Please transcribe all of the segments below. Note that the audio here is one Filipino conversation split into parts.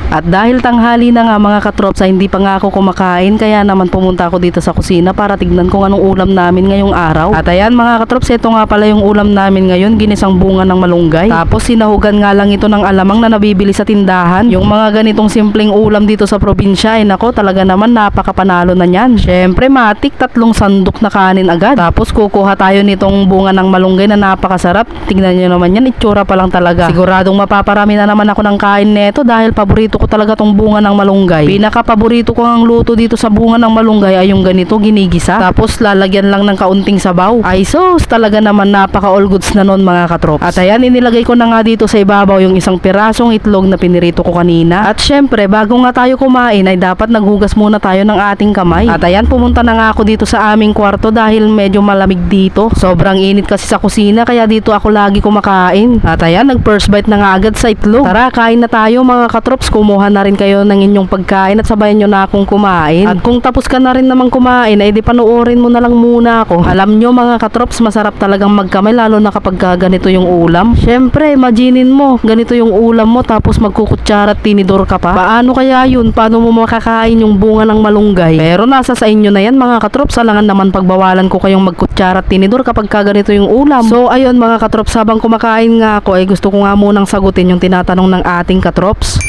At dahil tanghali na nga mga katrops ay hindi pa nga ako kumakain, kaya naman pumunta ako dito sa kusina para tignan kung anong ulam namin ngayong araw. At ayan mga katrops, ito nga pala yung ulam namin ngayon, ginisang bunga ng malunggay. Tapos sinahugan nga lang ito ng alamang na nabibili sa tindahan. Yung mga ganitong simpleng ulam dito sa probinsya ay nako, talaga naman napakapanalo na niyan. Syempre matik, 3 sandok na kanin agad. Tapos kukuha tayo nitong bunga ng malunggay na napakasarap. Tignan nyo naman yan, itsura pa lang talaga. Siguradong mapaparami na naman ako ng kain neto dahil paborito ko talaga tong bunga ng malunggay. Pinaka paborito ko ang luto dito sa bunga ng malunggay ay yung ganito, ginigisa. Tapos lalagyan lang ng kaunting sabaw. Ay sus, talaga naman napaka all goods na nun mga katrops. At ayan, inilagay ko na nga dito sa ibabaw yung isang pirasong itlog na pinirito ko kanina. At syempre, bago nga tayo kumain ay dapat naghugas muna tayo ng ating kamay. At ayan, pumunta na nga ako dito sa aming kwarto dahil medyo malamig dito. Sobrang init kasi sa kusina kaya dito ako lagi kumakain. At ayan, nag first bite na nga agad sa itlog. Tara, kain na tayo mga katrops. Kumuha na rin kayo ng inyong pagkain at sabayan nyo na akong kumain. At kung tapos ka na rin naman kumain ay di panoorin mo na lang muna ako. Alam nyo mga katrops, masarap talagang magkamay lalo na kapag ganito yung ulam. Syempre, imaginin mo, ganito yung ulam mo tapos magkukutsara at tinidor ka pa. Paano kaya yun? Paano mo makakain yung bunga ng malunggay? Pero nasa sa inyo na yan mga katrops. Alangan naman pagbawalan ko kayong magkutsara at tinidor kapag ganito yung ulam. So ayun mga katrops, habang kumakain nga ako ay gusto ko nga munang sagutin yung tinatanong ng ating katrops.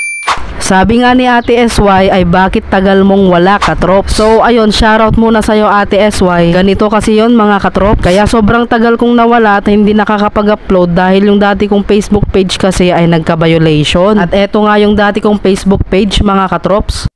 Sabi nga ni Ate SY ay bakit tagal mong wala katrop? So ayun, shoutout muna sa'yo Ate SY. Ganito kasi yon mga katrop. Kaya sobrang tagal kong nawala at hindi nakakapag-upload dahil yung dati kong Facebook page kasi ay nagka-violation. At eto nga yung dati kong Facebook page mga katrops.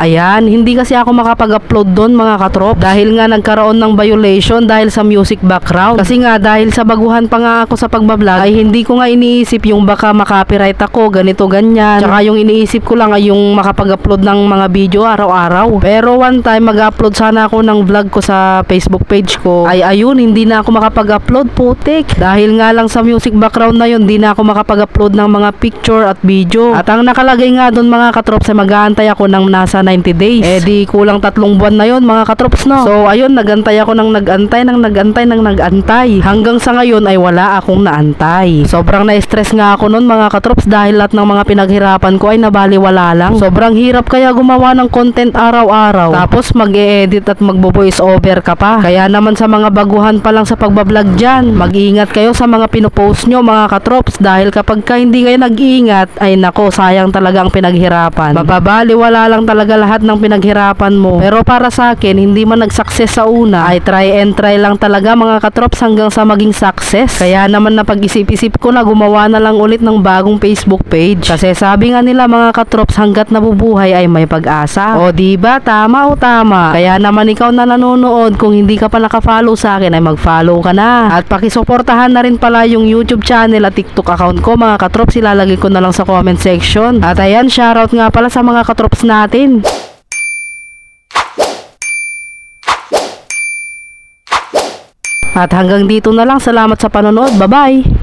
Ayan, hindi kasi ako makapag-upload doon mga katrop dahil nga nagkaroon ng violation dahil sa music background. Kasi nga dahil sa baguhan pa nga ako sa pagbablog ay hindi ko nga iniisip yung baka makapiright ako, ganito ganyan. Tsaka yung iniisip ko lang ay yung makapag-upload ng mga video araw-araw. Pero one time mag-upload sana ako ng vlog ko sa Facebook page ko. Ay ayun, hindi na ako makapag-upload, putik. Dahil nga lang sa music background na yun, hindi na ako makapag-upload ng mga picture at video. At ang nakalagay nga doon mga katrop ay mag-aantay ako ng nasa 90 days. Eh di kulang 3 buwan na yon mga katrops no. So ayun, nagantay ako ng nagantay. Hanggang sa ngayon ay wala akong naantay. Sobrang na-stress nga ako noon mga katrops dahil lahat ng mga pinaghirapan ko ay nabaliwala lang. Sobrang hirap kaya gumawa ng content araw-araw. Tapos mag-e-edit at magbo-voice over ka pa. Kaya naman sa mga baguhan pa lang sa pagbablog dyan, mag-iingat kayo sa mga pinopost nyo mga katrops dahil kapag hindi kayo nag-iingat ay nako, sayang talaga ang pinaghirapan. Mababaliwala lang talaga lahat ng pinaghirapan mo. Pero para sa akin, hindi man nag-success sa una, ay try and try lang talaga mga katrops hanggang sa maging success. Kaya naman napag-isip-isip ko na gumawa na lang ulit ng bagong Facebook page. Kasi sabi nga nila mga katrops, hanggat nabubuhay ay may pag-asa. O diba? Tama o tama? Kaya naman ikaw na nanonood, kung hindi ka pa naka-follow sa akin ay mag-follow ka na. At pakisuportahan na rin pala yung YouTube channel at TikTok account ko mga katrops, ilalagay ko na lang sa comment section. At ayan, shoutout nga pala sa mga katrops natin. At hanggang dito na lang. Salamat sa panonood. Bye-bye!